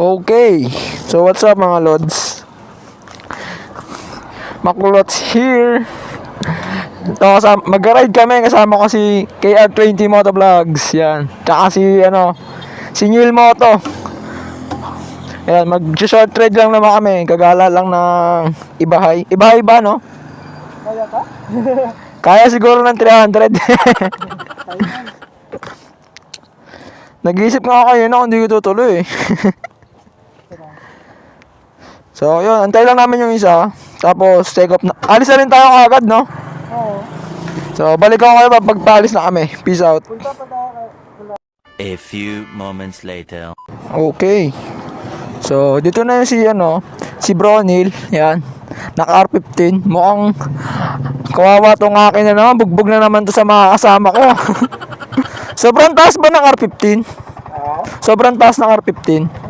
Okay, so what's up mga lods? Makulots here. Ito, mag-ride kami, kasama ko si KR20 Motovlogs. Yan, tsaka si Neil Moto. Yan, mag-short ride lang naman kami. Kagala lang ng Ibahay. Ibahay ba, no? Kaya ka? Kaya siguro ng 300. Nag-iisip nga ako kayo na kung hindi ko tutuloy. So, yun. Antay lang namin yung isa. Tapos, take off na. Alis na rin tayo kagad, no? Oo. So, balik ako kayo pag paalis na kami. Peace out. Punta pa tayo. A few moments later. Okay. So, dito na yung si Bronil. Yan. Naka R15. Mukhang kawawa tong akin na naman. Bugbog na naman to sa mga kasama ko. Sobrang taas ba ng R15? Oo. Sobrang taas ng R15.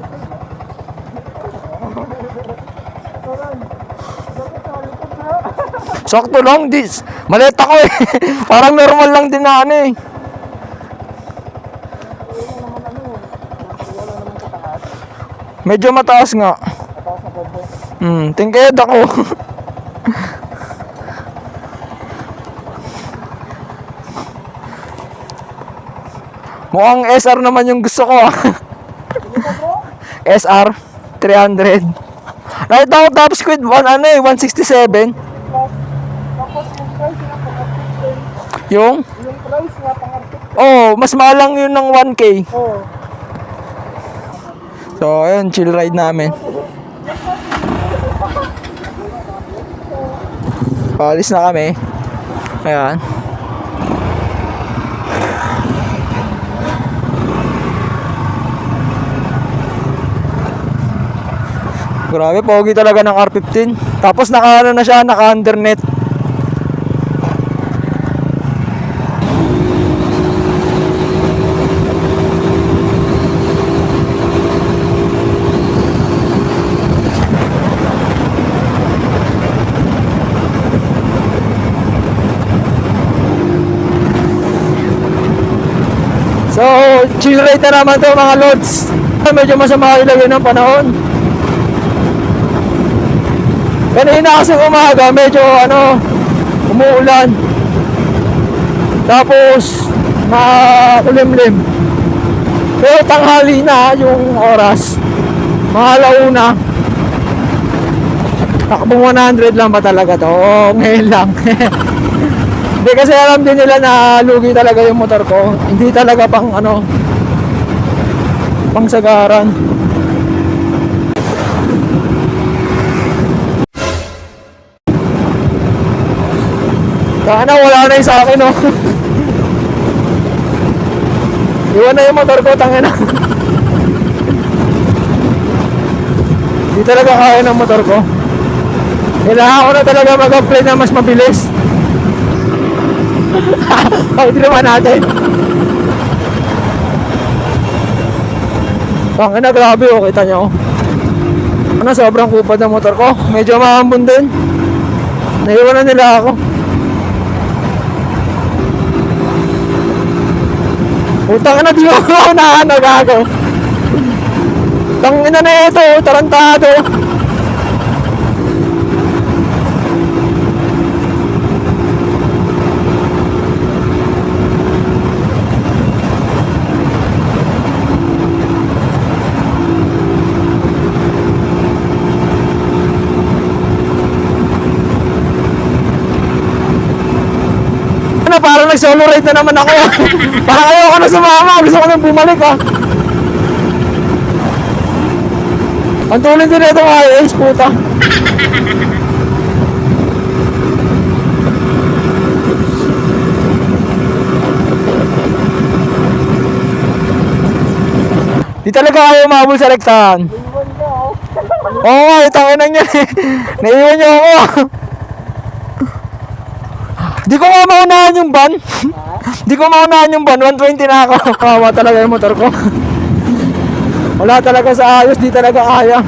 Sakto lang, malit ako eh. Parang normal lang din na eh. Medyo mataas nga. Mataas na konti. Tingkayad ako. Mukhang SR naman yung gusto ko SR 300. Nakita ko top squid 167. Tapos yung price nga pang-artist. Yung price nga pang-artist. mas mahal lang yun ng 1K. Oo. So, ayun, chill ride namin. Paalis na kami. Ayan. Grabe, pogi talaga ng R15. Tapos naka na siya, naka undernet. So, chill ride na naman to mga lods. Medyo masama ilagay ng panahon. Kanina kasi umaga, medyo umuulan. Tapos, makulimlim. Pero tanghali na yung oras. Mga alauna. Takbong 100 lang ba talaga to? Oo, ngayon lang. Hindi kasi alam din nila na lugi talaga yung motor ko. Hindi talaga pang sagaran. Wala na yung sa akin, no? Iwan na yung motor ko, tangina. Hindi talaga kaya ng motor ko. Kailangan ko na talaga mag-apply na mas mabilis. Bakit naman natin? Tangina, grabe, oh, kita nyo. Sobrang kupad ng motor ko. Medyo maambon din. Naiwan na nila ako. Utang na, di ako nagago. Tangina na ito, tarantado. Parang nag-solo ride na naman ako. Parang ayoko na sumama. Gusto ko nang bumalik Ang tulad din ito mga IS, puta. Di talaga kayo umabol sa rektahan. Iwan ka, oh. Oo nga, itangin na niya. Naiwan niyo ako. Di ko nga maunahan yung van. Di ko maunahan yung van. 120 na ako. Kawawa talaga yung motor ko. Wala talaga sa ayos. Di talaga kaya.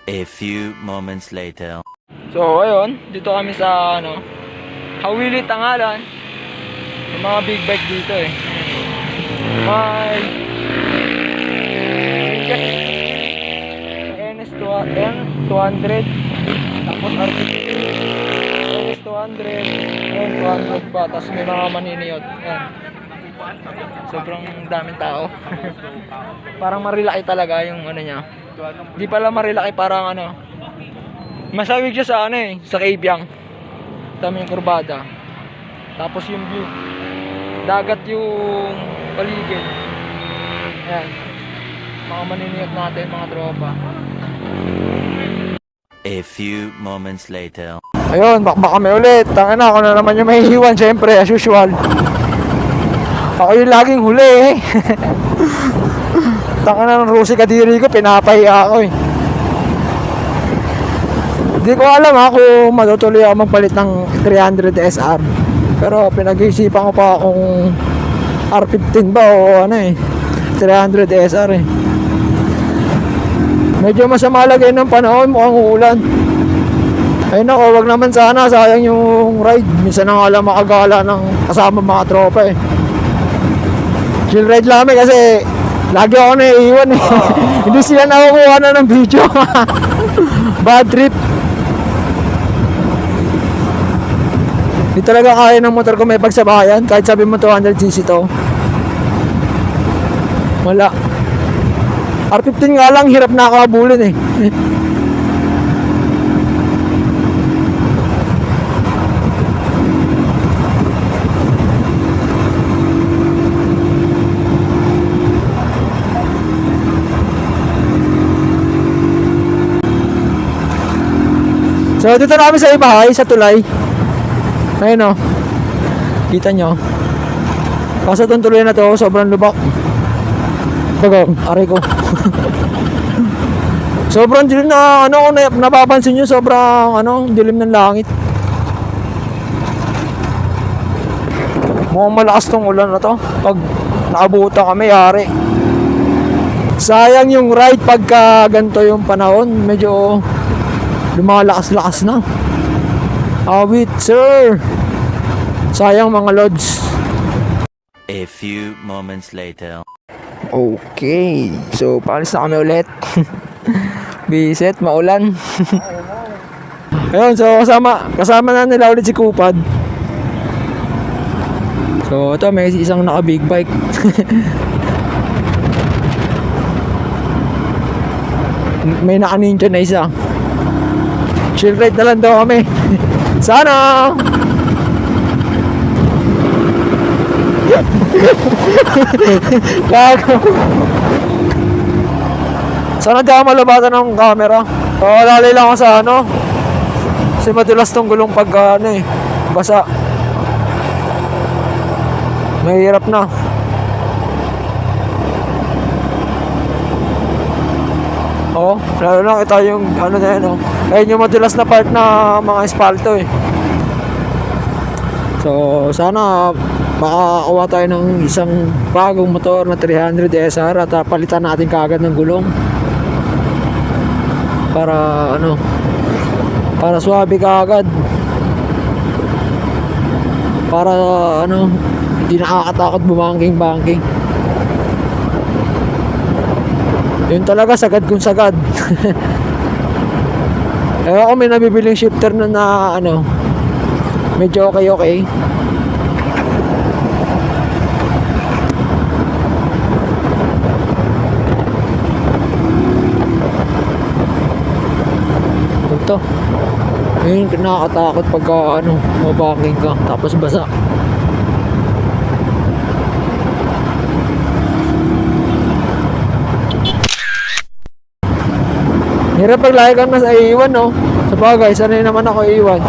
A few moments later. So, ayun, dito kami sa, Hawili Tangalan. May mga big bike dito eh. May NS200, tapos RPT, NS200, ayun, 200 pa, tapos may mga maniniyot. Ayan. Sobrang daming tao. Parang marilaki talaga yung niya. Di pala marilaki, parang masawig siya sa sa Kabyang. Tama yung kurbada. Tapos yung view. Dagat yung paligid. Ayan. Mga maniniyot natin, mga tropa. A few moments later. Ayun, bakbak kami ulit. Tangin na, ako na naman yung mahihiwan, syempre, as usual. Ako yung laging huli eh. Tangin na ng Rusi Kadiri ko, pinapahiya ako eh. Hindi ko alam kung matutuloy ako magpalit ng 300 SR. Pero pinag-iisipan ko pa kung R15 ba o 300 SR eh. Medyo masama lagay ng panahon, mukhang uulan. Ay nako, wag naman sana, sayang yung ride. Minsan na nga lang makagala ng kasama mga tropa eh. Chill ride lang kasi lagi ako naiiwan eh. Hindi sila nakukuha na ng video. Bad trip. Hindi talaga kaya ng motor ko may pagsabayan. Kahit sabi mo 200cc to. Wala. R15 nga lang, hirap na nakakabulin eh. So dito na kami sa Ibahay, sa tulay. Ayun o. Kita nyo. Kaso itong tuloy na to, sobrang lubak. Bago, aray ko. Sobrang dilim na, napapansin nyo, sobrang, dilim ng langit. Mukhang malakas tong ulan na to. Pag naabutan kami, yari. Sayang yung ride pagka ganito yung panahon. Medyo lumalakas-lakas na. Awit, sir. Sayang mga lods. A few moments later. Okay. So, paalis na kami ulit. Bisit, maulan. Ayun, so kasama na nila ulit si Kupad. So, ito may isang naka big bike. May naka ninja na isa. Chill ride na lang daw kami. Sana! Gago. Sana di ako malabatan ng camera. Lalay lang ako sa kasi madulas tong gulong pag basa. Mahirap na. Lalo na kita yung na yan ayun yung madulas na part na mga espalto eh. So sana makakuha tayo ng isang bagong motor na 300 SR at palitan natin kaagad ng gulong para para swabe kaagad, para hindi nakakatakot bumangking. Yun talaga, sagad kung sagad. Ako may nabibiling shifter na medyo okay. Ito yun, nakakatakot pagka mabanking ka tapos basa. Hirap pag lagi kang nasa iiwan sa bagay, sanay naman ako iiwan.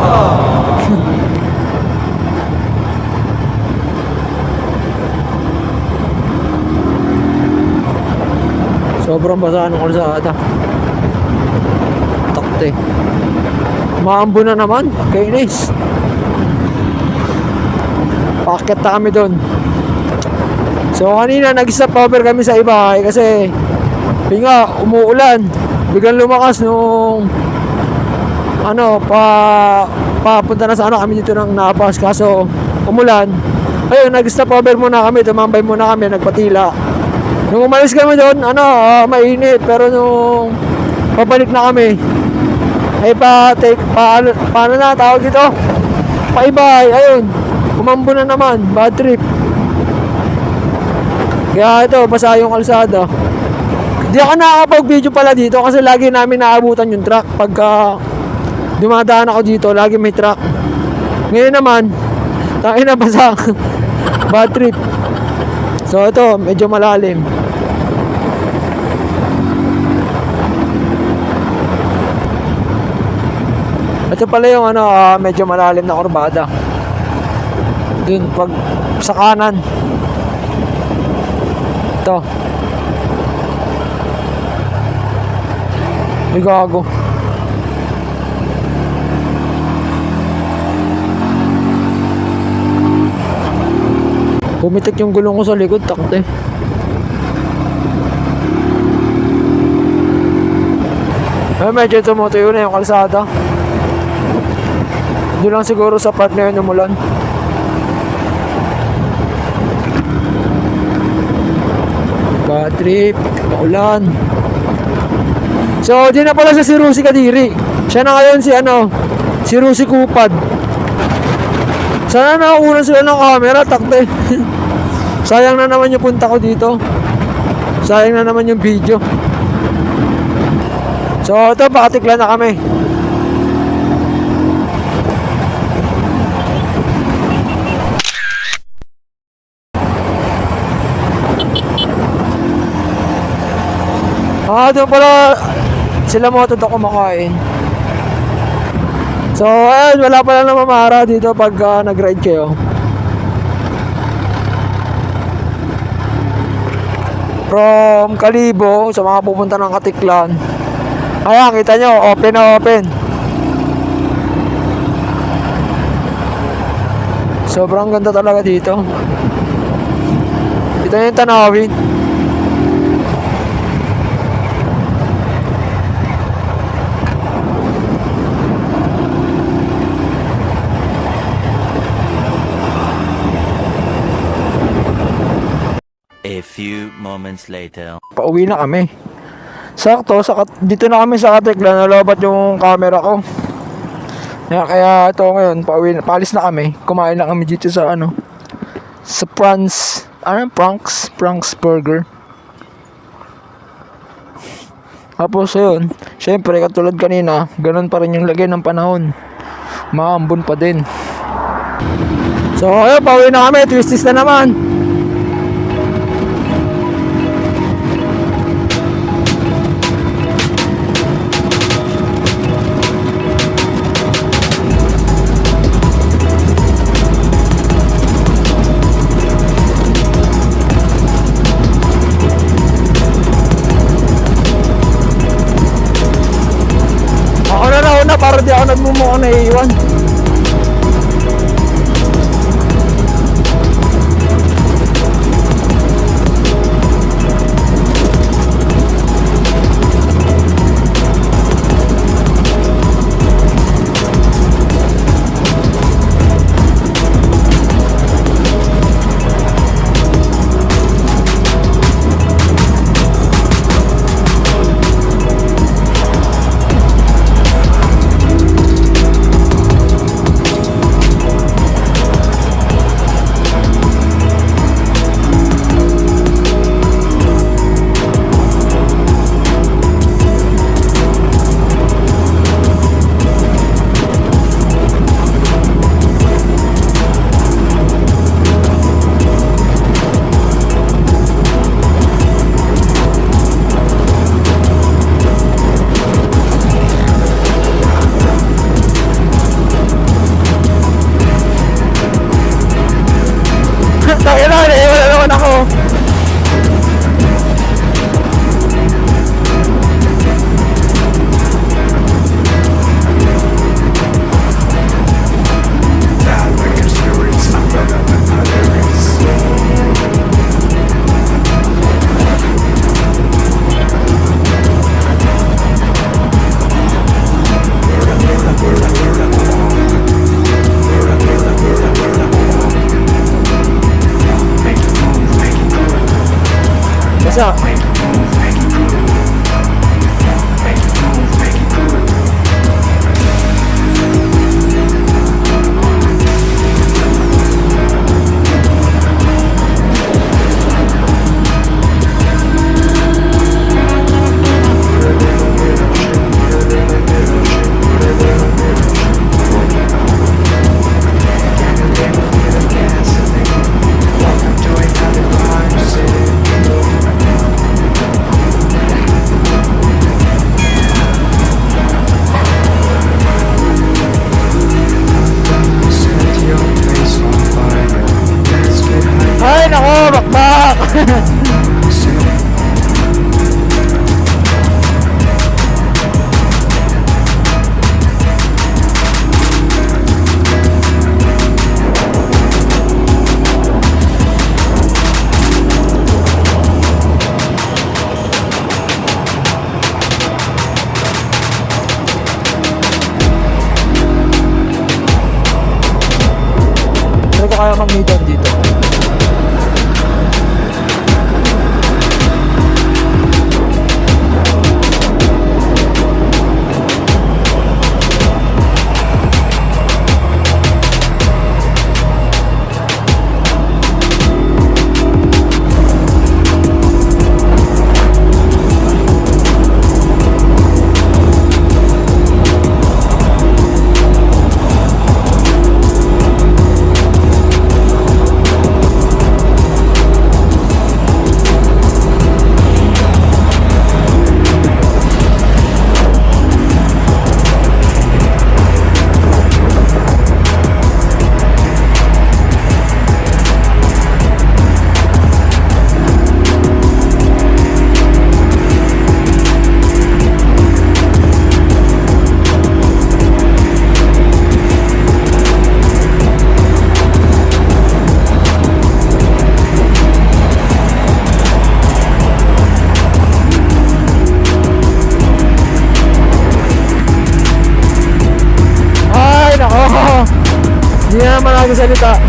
Sobrang basa ng kalsada. Takte. Maambo na naman, kainis. Paket na kami doon. So kanina nag-stop over kami sa Ibahay kasi umuulan. biglang lumakas nung ano, papunta na sa ano kami dito ng Napas, kaso umulan. Ayun, nag-stop over muna kami, tumambay muna kami, nagpatila. Nung umalis kami doon, ano, mainit, pero nung pabalik na kami, ay paano na, tawag dito? Paibay, ayun, umambo na naman, bad trip. Kaya ito, basa yung kalsada. Di ako nakakapag-video pala dito kasi lagi namin naabutan yung truck. Pagka dumadaan ako dito, lagi may truck. Ngayon naman, tangina basa. Bad trip. So ito, medyo malalim. Ito pala yung ano, medyo malalim na kurbada. Dun, pag sa kanan. Ito. Ay, gago. Pumitik yung gulong ko sa likod, takte. Ay, medyo tumutuyo na yung kalsada. Doon lang siguro sa part na yun umulan. Bad trip, maulan. So, di na pala si Rusi Kadiri. Siya na ngayon si ano, si Rusi Kupad. Sana nakakunan sila ng camera, takte. Sayang na naman yung punta ko dito. Sayang na naman yung video. So, ito, pakatikla na kami. Doon pala sila mo ito kumakain. So, ayun, wala pala na mamara dito pag nag-ride kayo. From Kalibo, sa mga pupunta ng Katiklan. Ayan, kita nyo, open na open. Sobrang ganda talaga dito. Kita nyo yung tanawin. A few moments later. Pauwi na kami. Sakto, dito na kami sa Katiklan, nalobat yung camera ko. Kaya ito ngayon, paalis na kami. Kumain na kami dito sa ano, sa Frank's Burger. Tapos ayun, syempre katulad kanina, ganun pa rin yung lagay ng panahon. Maambon pa din. So ayun, pauwi na kami, twisties na naman. Para di ako nagmumukha na iiwan. nga. Ay, nako, bakbak! Hindi ko kaya mag-meetup dito. Hindi na naman nagsasalita.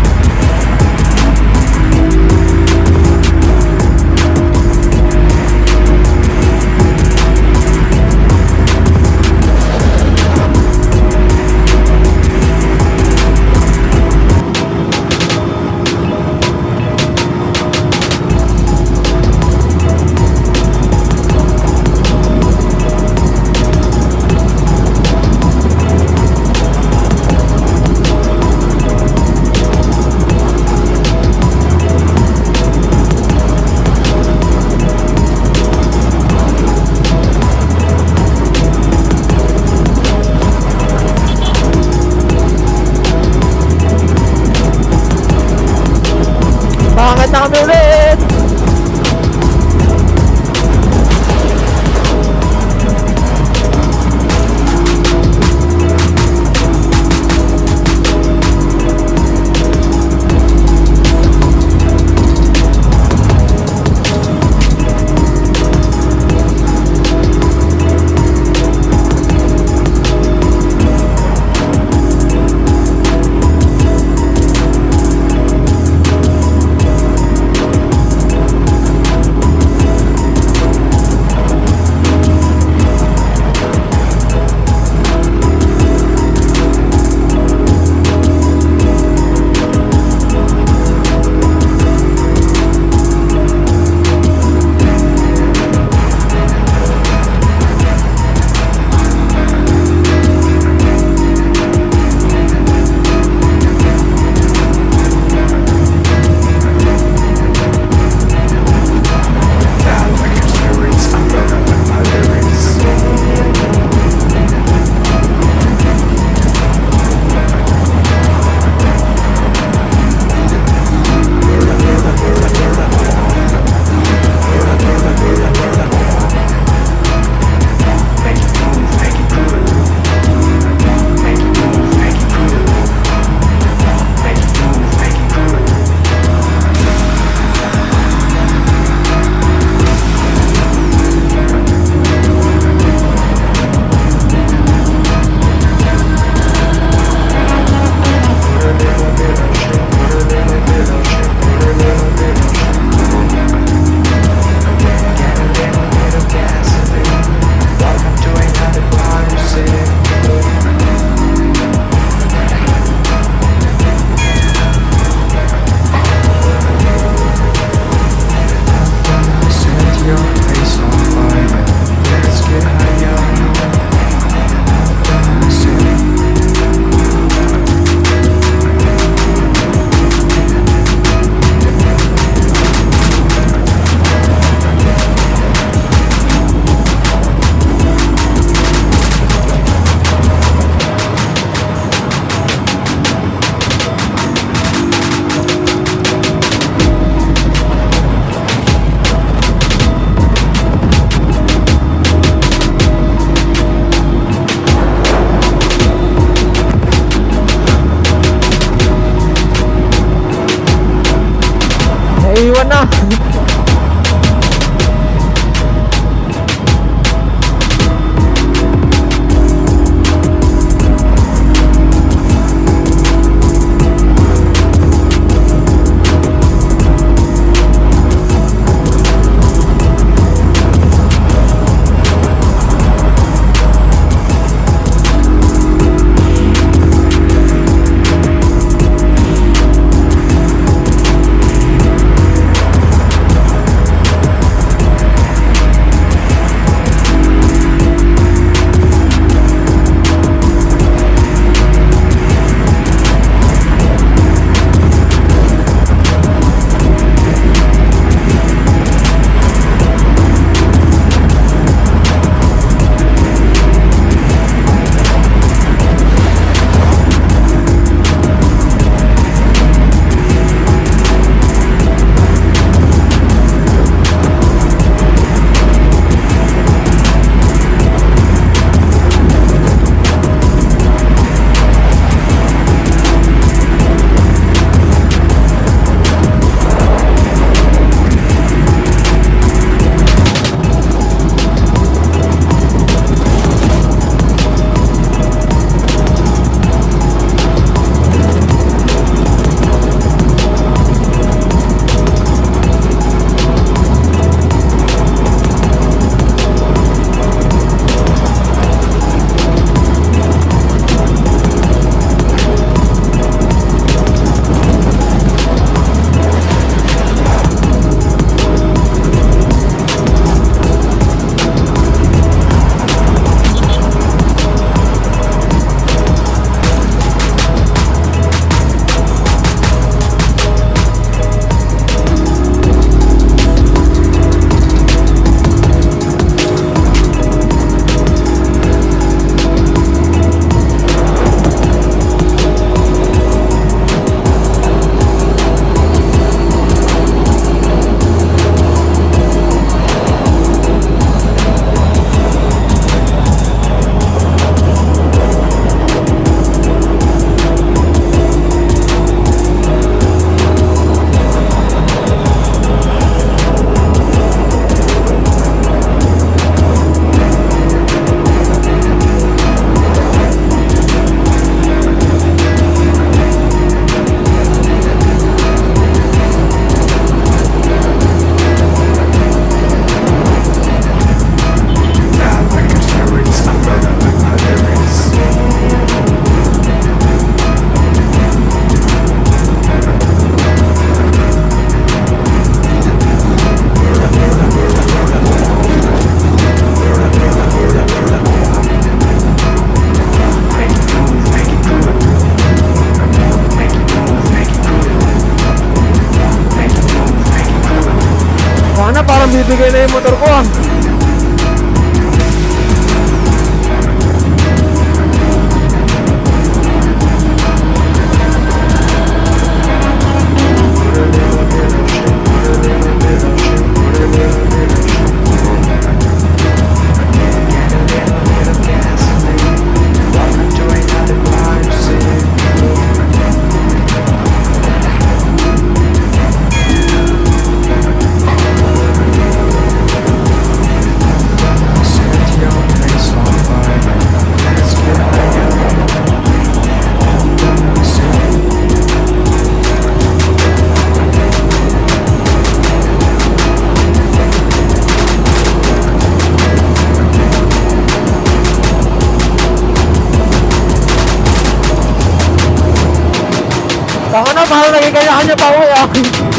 parang naging kanya-kanya pa uwi ah.